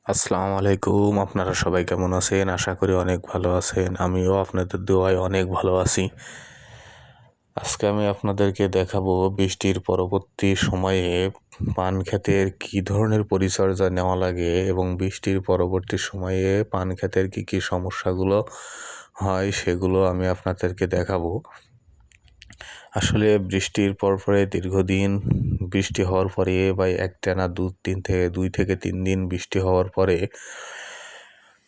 আসসালামু আলাইকুম। আপনারা সবাই কেমন আছেন? আশা করি অনেক ভালো আছেন। আমিও আপনাদের দোয়ায় অনেক ভালো আছি। আজকে আমি আপনাদেরকে দেখাবো বৃষ্টির পরবর্তী সময়ে পান ক্ষেতের কী ধরনের পরিচর্যা নেওয়া লাগে এবং বৃষ্টির পরবর্তী সময়ে পান ক্ষেতের কী সমস্যাগুলো হয় সেগুলো আমি আপনাদেরকে দেখাবো। আসলে বৃষ্টির পরে দীর্ঘদিন বৃষ্টি হওয়ার পরে বা একটানা 2 থেকে 3 দিন বৃষ্টি হওয়ার পরে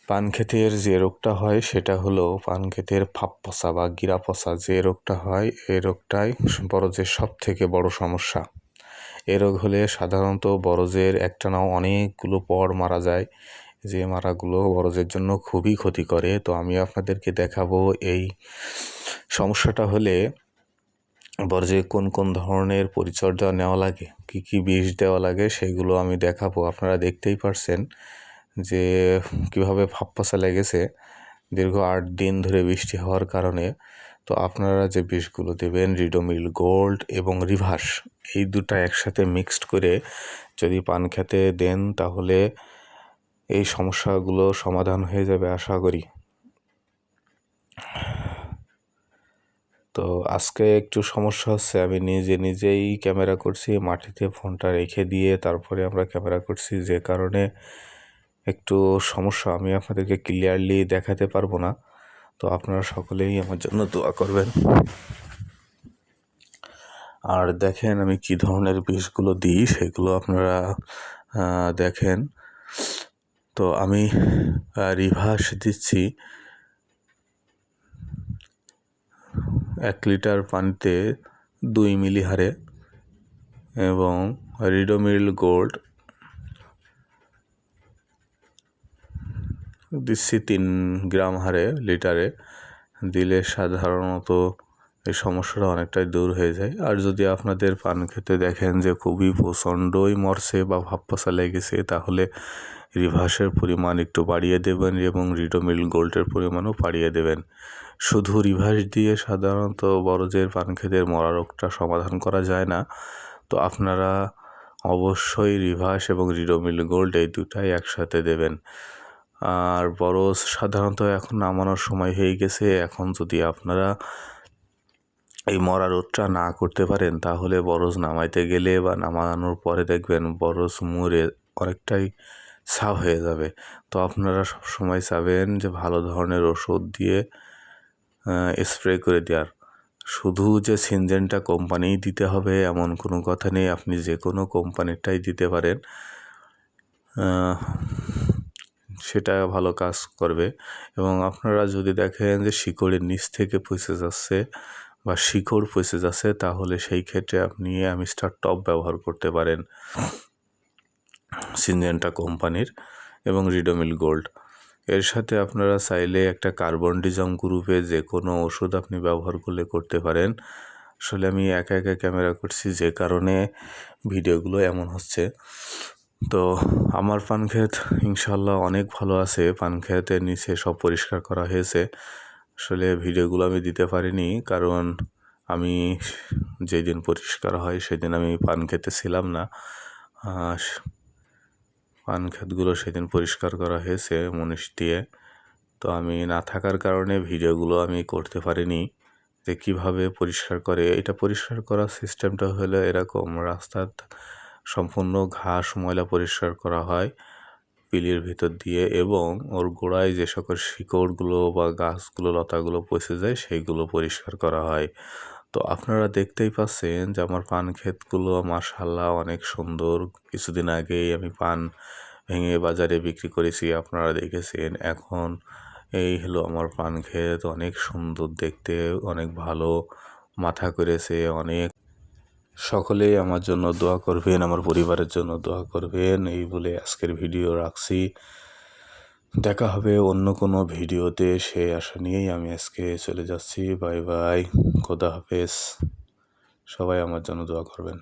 পান ক্ষেতের যে রোগটা হয় সেটা হলো পান ক্ষেতের ফাপ পচা বা গিরা পচা যে রোগটা হয়, এই রোগটাই বরজের সবথেকে বড় সমস্যা। এ রোগ হলে সাধারণত বরজের একটানাও অনেকগুলো পর মারা যায়, যে মারাগুলো বরজের জন্য খুবই ক্ষতি করে। তো আমি আপনাদেরকে দেখাবো এই সমস্যাটা হলে বরজে কোন ধরনের পরিচর্যা নেওয়া লাগে, কী বিষ দেওয়া লাগে সেগুলো আমি দেখাবো। আপনারা দেখতেই পারছেন যে কীভাবে ফাপ্পসা লেগেছে দীর্ঘ 8 দিন ধরে বৃষ্টি হওয়ার কারণে। তো আপনারা যে বিষগুলো দেবেন রিডোমিল গোল্ড এবং রিভাস, এই দুটা একসাথে মিক্সড করে যদি পান খেতে দেন তাহলে এই সমস্যাগুলো সমাধান হয়ে যাবে আশা করি। তো আজকে একটু সমস্যা হচ্ছে, আমি নিজেই ক্যামেরা করছি, মাটিতে ফোনটা রেখে দিয়ে তারপরে আমরা ক্যামেরা করছি, যে কারণে একটু সমস্যা, আমি আপনাদেরকে ক্লিয়ারলি দেখাতে পারবো না। তো আপনারা সকলেই আমার জন্য দোয়া করবেন। আর দেখেন আমি কী ধরনের বিষগুলো দিই সেগুলো আপনারা দেখেন। তো আমি রিভাস দিচ্ছি 1 লিটার পানিতে 2 মিলি হারে এবং রিডোমিল গোল্ড দিচ্ছি 3 গ্রাম হারে লিটারে। দিলে সাধারণত এই সমস্যাটা অনেকটাই দূর হয়ে যায়। আর যদি আপনাদের পান খেতে দেখেন যে খুবই প্রচণ্ডই মরছে বা ভাপ্পসা লেগেছে, তাহলে রিভাসের পরিমাণ একটু বাড়িয়ে দেবেন এবং রিডোমিল গোল্ডের পরিমাণও বাড়িয়ে দেবেন। শুধু রিভাস দিয়ে সাধারণত বরজের পান খেতের মরা রোগটা সমাধান করা যায় না। তো আপনারা অবশ্যই রিভাস এবং রিডোমিল গোল্ড এই দুটাই একসাথে দেবেন। আর বরজ সাধারণত এখন নামানোর সময় হয়ে গেছে। এখন যদি আপনারা এই মরা রোধটা না করতে পারেন তাহলে বরজ নামাইতে গেলে বা নামানোর পরে দেখবেন বরজ মরে অনেকটাই ছাও হয়ে যাবে। তো আপনারা সবসময় চাবেন যে ভালো ধরনের ওষুধ দিয়ে স্প্রে করে দেওয়ার। শুধু যে সিনজেন্টা কোম্পানিই দিতে হবে এমন কোনো কথা নেই, আপনি যে কোনো কোম্পানিরটাই দিতে পারেন, সেটা ভালো কাজ করবে। এবং আপনারা যদি দেখেন যে শিকড়ের নিচ থেকে পচে যাচ্ছে বা শিকড় পচে যাচ্ছে, তাহলে সেই ক্ষেত্রে আপনি অ্যামিস্টার টপ ব্যবহার করতে পারেন সিনজেন্টা কোম্পানির এবং রিডোমিল গোল্ড। এর সাথে আপনারা চাইলে একটা কার্বনডিজম গ্রুপে যে কোনো ওষুধ আপনি ব্যবহার করতে পারেন। আসলে আমি একা ক্যামেরা করছি, যে কারণে ভিডিওগুলো এমন হচ্ছে। তো আমার পান ক্ষেত ইনশাল্লাহ অনেক ভালো আছে। পান ক্ষেতের নিচে সব পরিষ্কার করা হয়েছে। আসলে ভিডিওগুলো আমি দিতে পারিনি, কারণ আমি যেদিন পরিষ্কার হয় সেদিন আমি পান খেতে ছিলাম না। পান ক্ষেতগুলো সেদিন পরিষ্কার করা হয়েছে মুনিশ দিয়ে। তো আমি না থাকার কারণে ভিডিওগুলো আমি করতে পারিনি যে কীভাবে পরিষ্কার করে। এটা পরিষ্কার করার সিস্টেমটা হলো এরকম: রাস্তার সম্পূর্ণ ঘাস ময়লা পরিষ্কার করা হয় পিলির ভিতর দিয়ে, এবং ওর গোড়ায় যে সকল শিকড়গুলো বা গাছগুলো লতাগুলো পচে যায় সেইগুলো পরিষ্কার করা হয়। তো আপনারা দেখতেই পাচ্ছেন যে আমার পান ক্ষেতগুলো মাশাআল্লাহ অনেক সুন্দর। কিছুদিন আগেই আমি পান ভেঙে বাজারে বিক্রি করেছি, আপনারা দেখেছেন। এখন এই হলো আমার পান ক্ষেত, অনেক সুন্দর দেখতে, অনেক ভালো মাথা করেছে অনেক। সকলেই আমার জন্য দোয়া করবেন, আমার পরিবারের জন্য দোয়া করবেন। এই বলে আজকের ভিডিও রাখছি। দেখা হবে অন্য কোনো ভিডিওতে, সেই আশা নিয়েই আমি আজকে চলে যাচ্ছি। বাই বাই, খোদা হাফেজ। সবাই আমার জন্য দোয়া করবেন।